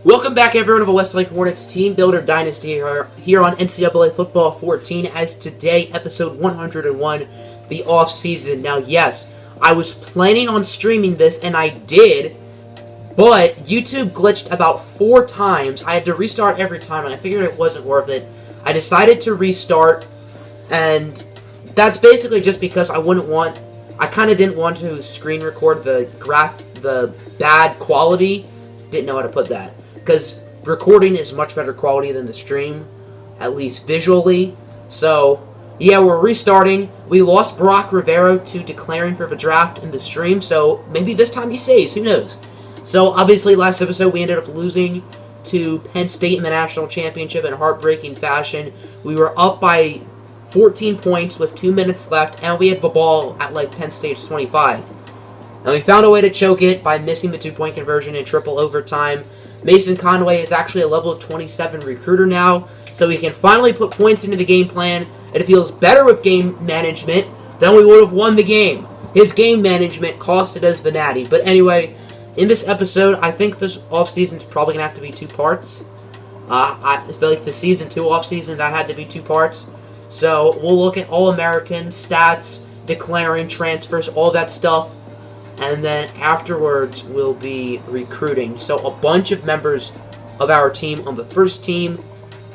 Welcome back, everyone, of a Westlake Hornets Team Builder Dynasty here on NCAA Football 14, as today, episode 101, the off-season. Now, yes, I was planning on streaming this, and I did, but YouTube glitched about 4 times. I had to restart every time, and I figured it wasn't worth it. I decided to restart, and that's basically just because I kind of didn't want to screen record the bad quality. Didn't know how to put that. Because recording is much better quality than the stream, at least visually. So, yeah, we're restarting. We lost Brock Rivera to declaring for the draft in the stream, so maybe this time he stays. Who knows? So, obviously, last episode we ended up losing to Penn State in the national championship in heartbreaking fashion. We were up by 14 points with 2 minutes left, and we had the ball at, Penn State's 25. And we found a way to choke it by missing the 2-point conversion in triple overtime. Mason Conway is actually a level 27 recruiter now, so we can finally put points into the game plan. It feels better with game management than we would have won the game. His game management costed us the natty. But anyway, in this episode, I think this offseason is probably going to have to be 2 parts. I feel like the Season 2 offseason, that had to be 2 parts. So we'll look at All-American stats, declaring transfers, all that stuff. And then afterwards, we'll be recruiting. So a bunch of members of our team on the first team,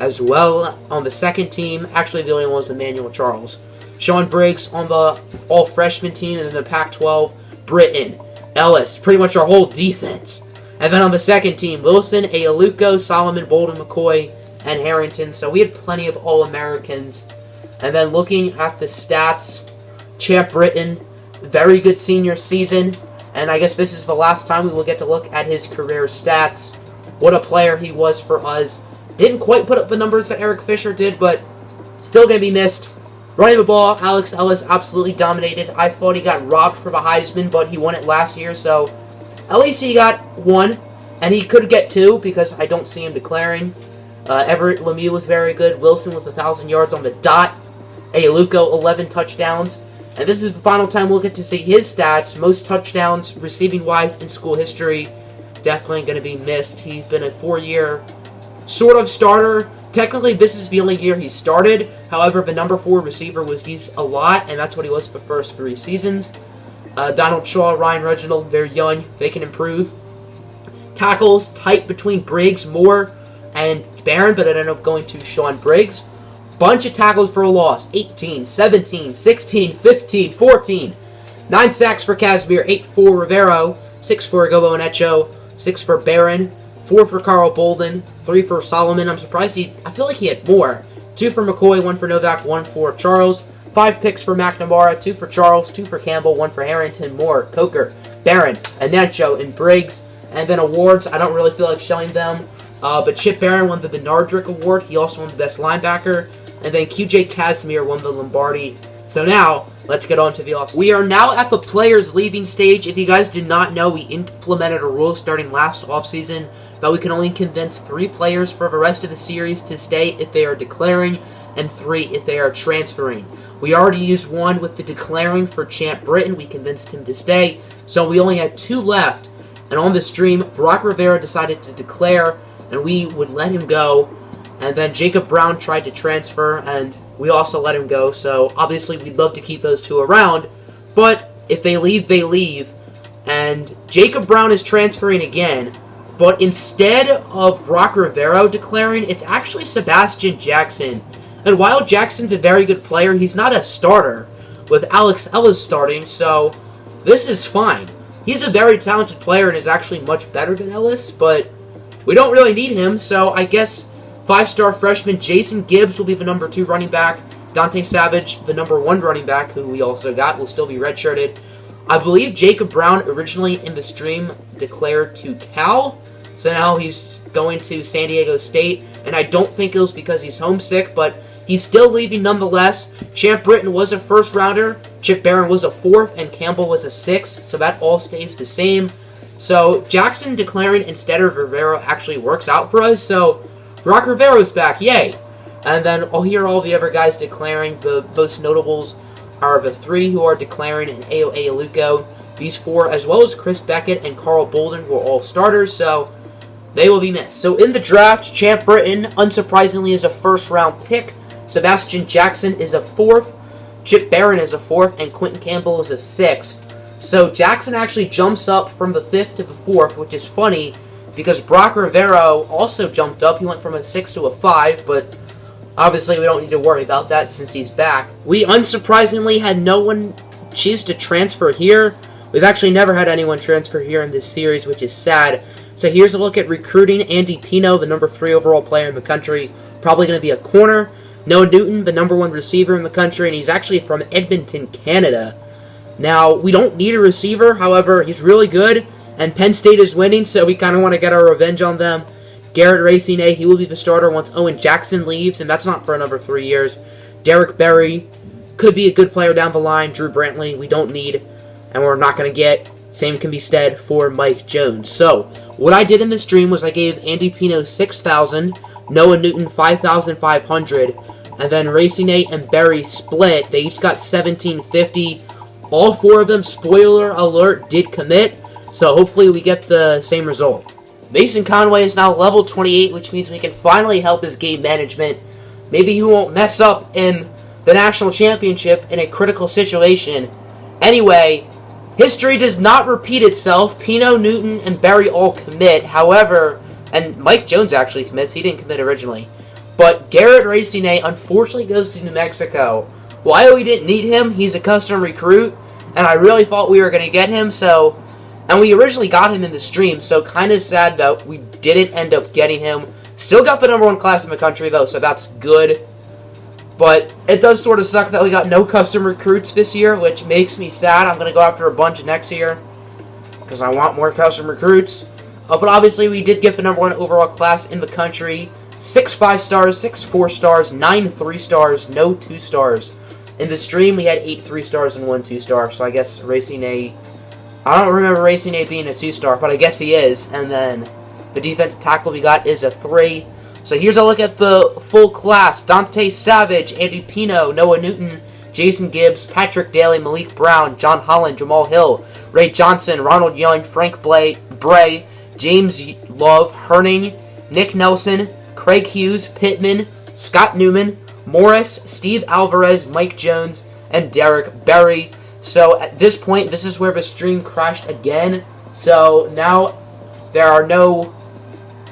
as well on the second team. Actually, the only one was Emmanuel Charles. Sean Briggs on the all-freshman team, and then the Pac-12, Britton, Ellis, pretty much our whole defense. And then on the second team, Wilson, Aluko, Solomon, Bolden, McCoy, and Harrington. So we had plenty of All-Americans. And then looking at the stats, Champ Britton, very good senior season, and I guess this is the last time we will get to look at his career stats. What a player he was for us. Didn't quite put up the numbers that Eric Fisher did, but still going to be missed. Running the ball, Alex Ellis absolutely dominated. I thought he got robbed for the Heisman, but he won it last year, so at least he got 1, and he could get 2 because I don't see him declaring. Everett Lemieux was very good. Wilson with 1,000 yards on the dot. Aluko, 11 touchdowns. And this is the final time we'll get to see his stats. Most touchdowns, receiving-wise, in school history. Definitely going to be missed. He's been a 4-year sort of starter. Technically, this is the only year he started. However, the number 4 receiver was used a lot, and that's what he was for the first 3 seasons. Donald Shaw, Ryan Reginald, they're young. They can improve. Tackles, tight between Briggs, Moore, and Barron, but it ended up going to Sean Briggs. Bunch of tackles for a loss. 18, 17, 16, 15, 14. 9 sacks for Casimir. 8 for Rivero. 6 for Agobo and Echo. 6 for Barron. 4 for Carl Bolden. 3 for Solomon. I'm surprised I feel like he had more. 2 for McCoy. 1 for Novak. 1 for Charles. 5 picks for McNamara. 2 for Charles. 2 for Campbell. 1 for Harrington. Moore, Coker, Barron, Anecho, and Briggs. And then awards. I don't really feel like showing them. But Chip Barron won the Bernardrick Award. He also won the Best Linebacker. And then QJ Casimir won the Lombardi. So now, let's get on to the offseason. We are now at the players leaving stage. If you guys did not know, we implemented a rule starting last offseason that we can only convince 3 players for the rest of the series to stay if they are declaring, and 3 if they are transferring. We already used 1 with the declaring for Champ Britton. We convinced him to stay. So we only had 2 left. And on the stream, Brock Rivera decided to declare, and we would let him go. And then Jacob Brown tried to transfer, and we also let him go. So, obviously, we'd love to keep those 2 around. But if they leave, they leave. And Jacob Brown is transferring again. But instead of Brock Rivera declaring, it's actually Sebastian Jackson. And while Jackson's a very good player, he's not a starter, with Alex Ellis starting. So, this is fine. He's a very talented player and is actually much better than Ellis. But we don't really need him, so I guess 5-star freshman Jason Gibbs will be the number 2 running back. Dante Savage, the number 1 running back, who we also got, will still be redshirted. I believe Jacob Brown originally in the stream declared to Cal, so now he's going to San Diego State, and I don't think it was because he's homesick, but he's still leaving nonetheless. Champ Britton was a 1st rounder, Chip Barron was a 4th, and Campbell was a 6th, so that all stays the same. So Jackson declaring instead of Rivera actually works out for us, so Brock Rivera's back, yay! And then I'll hear all the other guys declaring. The most notables are the 3 who are declaring and AOA Aluko. These 4, as well as Chris Beckett and Carl Bolden, were all starters, so They will be missed. So in the draft, Champ Britton, unsurprisingly, is a first-round pick. Sebastian Jackson is a 4th. Chip Barron is a 4th. And Quentin Campbell is a 6th. So Jackson actually jumps up from the 5th to the 4th, which is funny because Brock Rivero also jumped up. He went from a 6 to a 5, but obviously we don't need to worry about that since he's back. We unsurprisingly had no one choose to transfer here. We've actually never had anyone transfer here in this series, which is sad. So here's a look at recruiting. Andy Pino, the number 3 overall player in the country, probably going to be a corner. Noah Newton, the number 1 receiver in the country, and he's actually from Edmonton, Canada. Now, we don't need a receiver, however, he's really good, and Penn State is winning, so we kind of want to get our revenge on them. Garrett Racine, he will be the starter once Owen Jackson leaves, and that's not for another 3 years. Derek Berry could be a good player down the line. Drew Brantley, we don't need, and we're not going to get. Same can be said for Mike Jones. So, what I did in this stream was I gave Andy Pino 6,000, Noah Newton 5,500, and then Racine and Berry split. They each got 1,750. All 4 of them, spoiler alert, did commit, so hopefully we get the same result. Mason Conway is now level 28, which means we can finally help his game management. Maybe he won't mess up in the national championship in a critical situation. Anyway, history does not repeat itself. Pino, Newton, and Berry all commit. However, and Mike Jones actually commits. He didn't commit originally. But Garrett Racine unfortunately goes to New Mexico. Why we didn't need him? He's a custom recruit, and I really thought we were going to get him, so... And we originally got him in the stream, so kind of sad that we didn't end up getting him. Still got the number 1 class in the country, though, so that's good. But it does sort of suck that we got no custom recruits this year, which makes me sad. I'm going to go after a bunch next year, because I want more custom recruits. But obviously, we did get the number 1 overall class in the country. 6 5-stars, 6 4-stars, 9 3-stars, no 2-stars. In the stream, we had 8 3-stars and 1 2-star, so I guess Racine... I don't remember Racine being a 2-star, but I guess he is. And then the defensive tackle we got is a 3. So here's a look at the full class. Dante Savage, Andy Pino, Noah Newton, Jason Gibbs, Patrick Daly, Malik Brown, John Holland, Jamal Hill, Ray Johnson, Ronald Young, Frank Bray, James Love, Herning, Nick Nelson, Craig Hughes, Pittman, Scott Newman, Morris, Steve Alvarez, Mike Jones, and Derek Berry. So at this point, this is where the stream crashed again. So now there are no,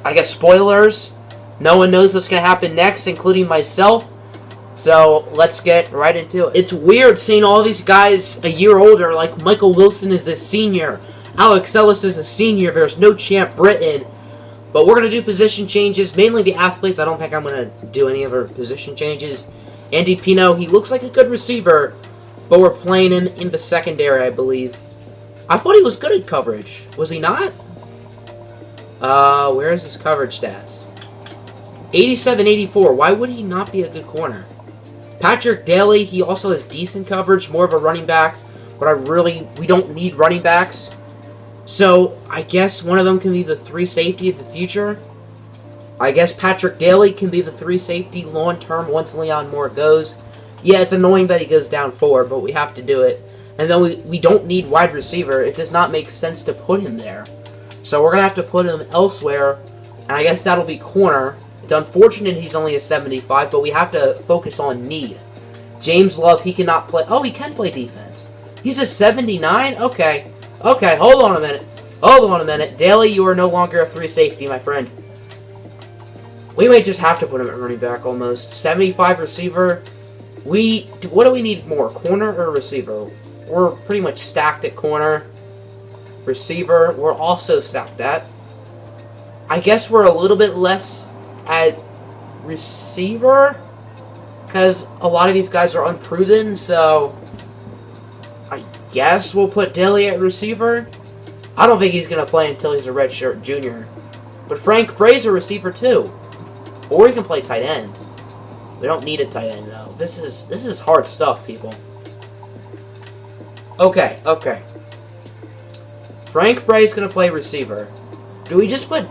I guess, spoilers. No one knows what's going to happen next, including myself. So let's get right into it. It's weird seeing all these guys a year older, like Michael Wilson is a senior. Alex Ellis is a senior. There's no Champ Britton. But we're going to do position changes, mainly the athletes. I don't think I'm going to do any other position changes. Andy Pino, he looks like a good receiver, but we're playing him in the secondary, I believe. I thought he was good at coverage. Was he not? Where is his coverage stats? 87, 84. Why would he not be a good corner? Patrick Daly, he also has decent coverage, more of a running back, but we don't need running backs. So, I guess one of them can be the 3 safety of the future. I guess Patrick Daly can be the 3 safety long-term once Leon Moore goes. Yeah, it's annoying that he goes down 4, but we have to do it. And then we don't need wide receiver. It does not make sense to put him there. So we're going to have to put him elsewhere, and I guess that'll be corner. It's unfortunate he's only a 75, but we have to focus on need. James Love, he cannot play... Oh, he can play defense. He's a 79? Okay. Okay, hold on a minute. Hold on a minute. Daly, you are no longer a 3 safety, my friend. We might just have to put him at running back almost. 75 receiver... What do we need more, corner or receiver? We're pretty much stacked at corner. Receiver, we're also stacked at. I guess we're a little bit less at receiver, because a lot of these guys are unproven, so I guess we'll put Daly at receiver. I don't think he's going to play until he's a redshirt junior. But Frank Bray's a receiver too. Or he can play tight end. We don't need a tight end, though. This is hard stuff, people. Okay. Frank Bray's going to play receiver. Do we just put...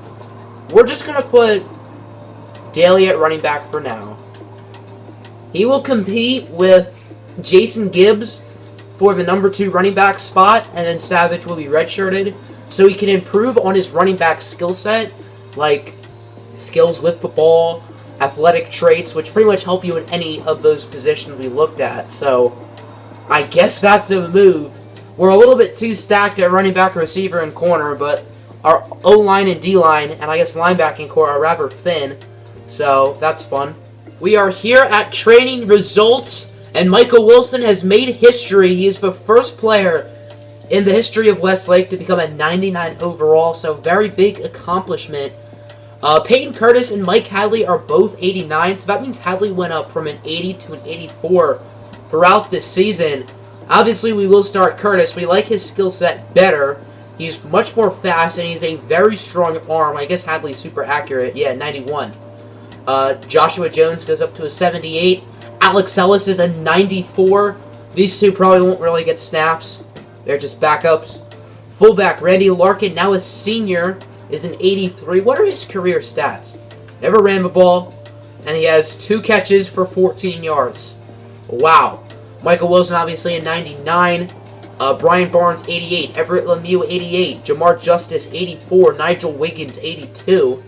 We're just going to put Daly at running back for now. He will compete with Jason Gibbs for the number 2 running back spot, and then Savage will be redshirted, so he can improve on his running back skill set like skills with the ball, athletic traits, which pretty much help you in any of those positions we looked at. So I guess that's a move. We're a little bit too stacked at running back, receiver, and corner, but our O-line and D-line, and I guess linebacking core are rather thin, so that's fun. We are here at training results, and Michael Wilson has made history. He is the first player in the history of Westlake to become a 99 overall, so very big accomplishment. Peyton Curtis and Mike Hadley are both 89, so that means Hadley went up from an 80 to an 84 throughout this season. Obviously, we will start Curtis. We like his skill set better. He's much more fast, and he's a very strong arm. I guess Hadley's super accurate. Yeah, 91. Joshua Jones goes up to a 78. Alex Ellis is a 94. These two probably won't really get snaps. They're just backups. Fullback Randy Larkin, now a senior, is an 83. What are his career stats? Never ran the ball, and he has 2 catches for 14 yards. Wow. Michael Wilson, obviously, a 99. Brian Barnes, 88. Everett Lemieux, 88. Jamar Justice, 84. Nigel Wiggins, 82.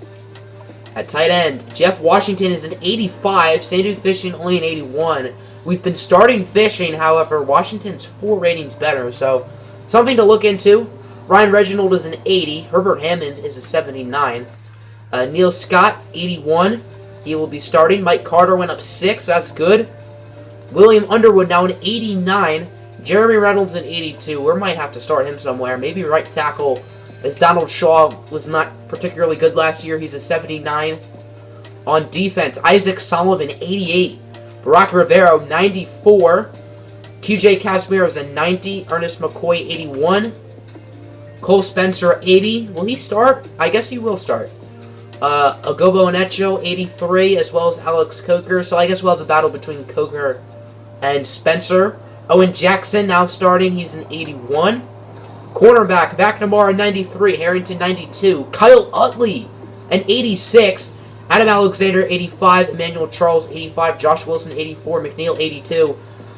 At tight end, Jeff Washington is an 85. Sandu Fishing, only an 81. We've been starting Fishing, however, Washington's 4 ratings better, so something to look into. Ryan Reginald is an 80. Herbert Hammond is a 79. Neil Scott, 81. He will be starting. Mike Carter went up 6. That's good. William Underwood now an 89. Jeremy Reynolds an 82. We might have to start him somewhere. Maybe right tackle, as Donald Shaw was not particularly good last year. He's a 79. On defense, Isaac Solomon, 88. Barack Rivero, 94. QJ Casimiro is a 90. Ernest McCoy, 81. Cole Spencer, 80. Will he start? I guess he will start. Agobo Onecho, 83, as well as Alex Coker. So I guess we'll have a battle between Coker and Spencer. Owen Jackson now starting. He's an 81. Cornerback, McNamara, 93. Harrington, 92. Kyle Utley, an 86. Adam Alexander, 85. Emmanuel Charles, 85. Josh Wilson, 84. McNeil, 82.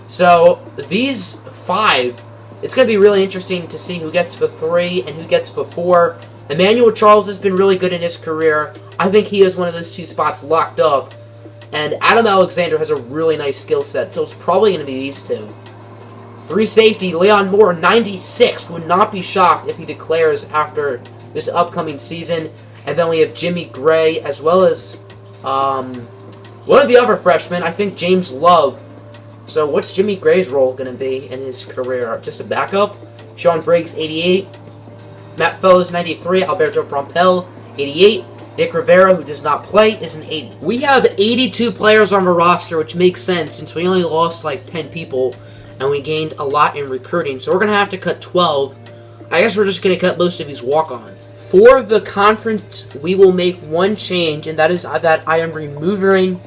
So these 5, it's going to be really interesting to see who gets the 3 and who gets the 4. Emmanuel Charles has been really good in his career. I think he has one of those 2 spots locked up. And Adam Alexander has a really nice skill set, so it's probably going to be these 2. 3 safety, Leon Moore, 96. Would not be shocked if he declares after this upcoming season. And then we have Jimmy Gray, as well as one of the other freshmen, I think James Love. So what's Jimmy Gray's role going to be in his career? Just a backup? Sean Briggs, 88. Matt Fellows, 93. Alberto Prompel, 88. Nick Rivera, who does not play, is an 80. We have 82 players on the roster, which makes sense since we only lost like 10 people and we gained a lot in recruiting. So we're going to have to cut 12. I guess we're just going to cut most of these walk-ons. For the conference, we will make one change, and that is that I am removing,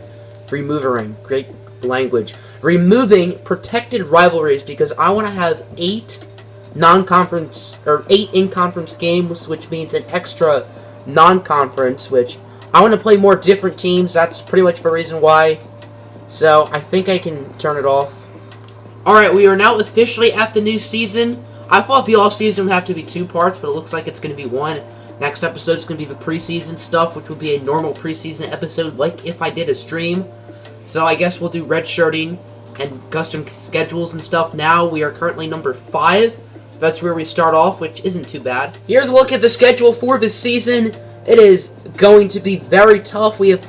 great language, removing protected rivalries because I want to have 8 non-conference, or 8 in-conference games, which means an extra non-conference, which I want to play more different teams. That's pretty much the reason why. So I think I can turn it off. Alright, we are now officially at the new season. I thought the off-season would have to be 2 parts, but it looks like it's going to be 1. Next episode is going to be the preseason stuff, which would be a normal preseason episode, like if I did a stream. So I guess we'll do redshirting and custom schedules and stuff now. We are currently number 5. That's where we start off, which isn't too bad. Here's a look at the schedule for this season. It is going to be very tough. We have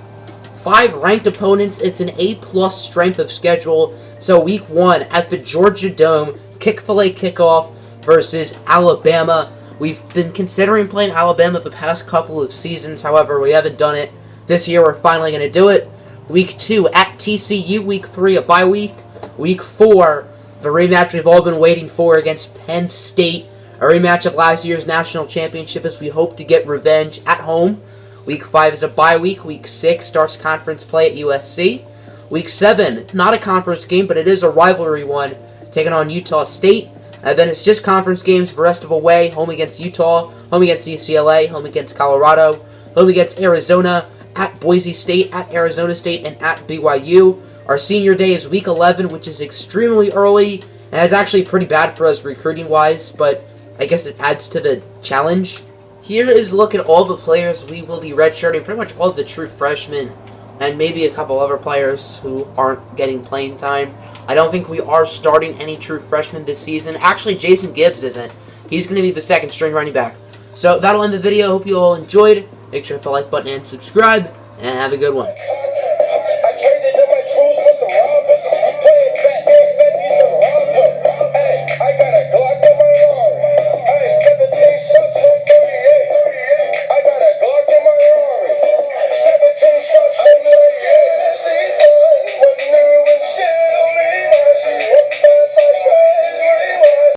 5 ranked opponents. It's an A+ strength of schedule. So week 1 at the Georgia Dome, Chick-fil-A kickoff versus Alabama. We've been considering playing Alabama the past couple of seasons. However, we haven't done it. This year, we're finally going to do it. Week 2 at TCU. Week 3, a bye week. Week 4, the rematch we've all been waiting for against Penn State. A rematch of last year's national championship as we hope to get revenge at home. Week 5 is a bye week. Week 6 starts conference play at USC. Week 7, not a conference game, but it is a rivalry one, taking on Utah State. And then it's just conference games for the rest of the way. Home against Utah, home against UCLA, home against Colorado, home against Arizona, at Boise State, at Arizona State, and at BYU. Our senior day is week 11, which is extremely early, and it's actually pretty bad for us recruiting-wise, but I guess it adds to the challenge. here is a look at all the players we will be redshirting, pretty much all of the true freshmen, and maybe a couple other players who aren't getting playing time. I don't think we are starting any true freshmen this season. Actually, Jason Gibbs isn't. He's going to be the second string running back. So that'll end the video. Hope you all enjoyed. Make sure to hit the like button and subscribe, and have a good one.